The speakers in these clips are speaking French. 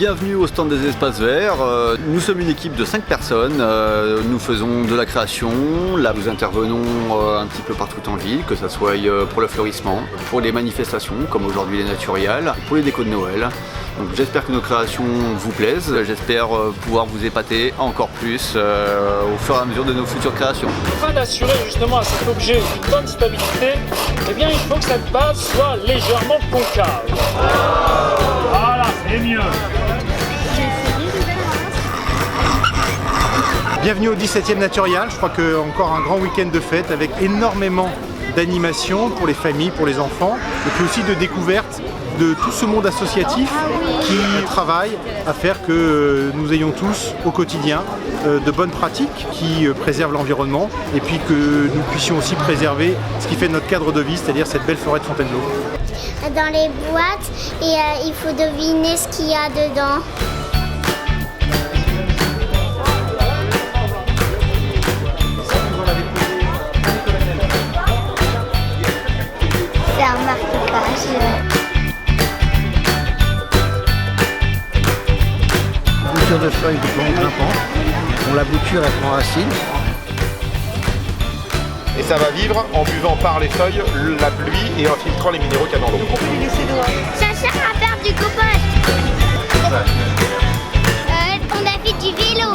Bienvenue au stand des espaces verts. Nous sommes une équipe de 5 personnes. Nous faisons de la création. Là, nous intervenons un petit peu partout en ville, que ce soit pour le fleurissement, pour les manifestations, comme aujourd'hui les Naturiales, pour les décos de Noël. Donc j'espère que nos créations vous plaisent. J'espère pouvoir vous épater encore plus au fur et à mesure de nos futures créations. Afin d'assurer justement à cet objet une bonne stabilité, eh bien il faut que cette base soit légèrement concave. Voilà, c'est mieux. Bienvenue au 17e Naturial, je crois que encore un grand week-end de fête avec énormément d'animation pour les familles, pour les enfants, et puis aussi de découverte de tout ce monde associatif qui travaille à faire que nous ayons tous au quotidien de bonnes pratiques qui préservent l'environnement et puis que nous puissions aussi préserver ce qui fait notre cadre de vie, c'est-à-dire cette belle forêt de Fontainebleau. Dans les boîtes et il faut deviner ce qu'il y a dedans. C'est un marque-page. Bouture de feuilles de plants grimpants, dont la bouture elle prend racine. Et ça va vivre en buvant par les feuilles la pluie et en filtrant les minéraux qu'il y a dans l'eau. Ça sert à faire du compost. On a fait du vélo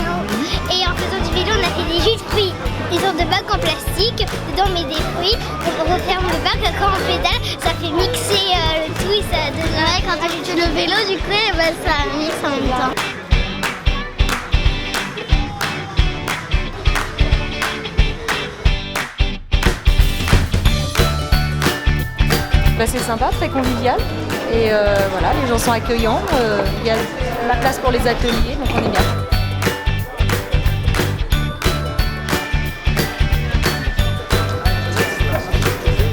et en faisant du vélo on a fait des jus de fruits. Des sortes de bacs en plastique, dedans on met des fruits, on referme le bac, quand on pédale ça fait mixer le tout et ça donnerait quand on fait le vélo du coup ça mixe en même temps. C'est sympa, très convivial et voilà, les gens sont accueillants, il y a la place pour les ateliers, donc on est bien.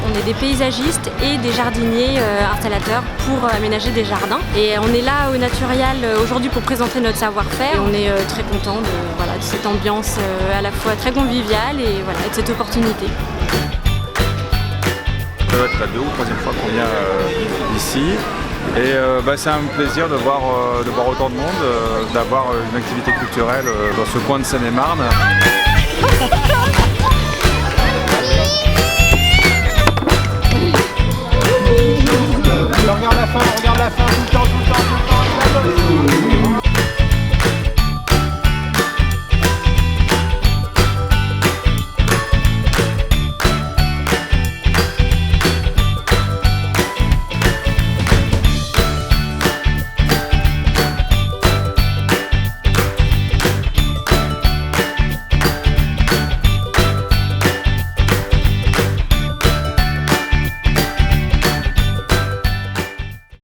On est des paysagistes et des jardiniers installateurs pour aménager des jardins. Et on est là au Naturial aujourd'hui pour présenter notre savoir-faire. Et on est très contents de cette ambiance à la fois très conviviale et de cette opportunité. C'est la 2e ou 3e fois qu'on vient ici et c'est un plaisir de voir autant de monde, d'avoir une activité culturelle dans ce coin de Seine-et-Marne. Regarde la fin, tout le temps.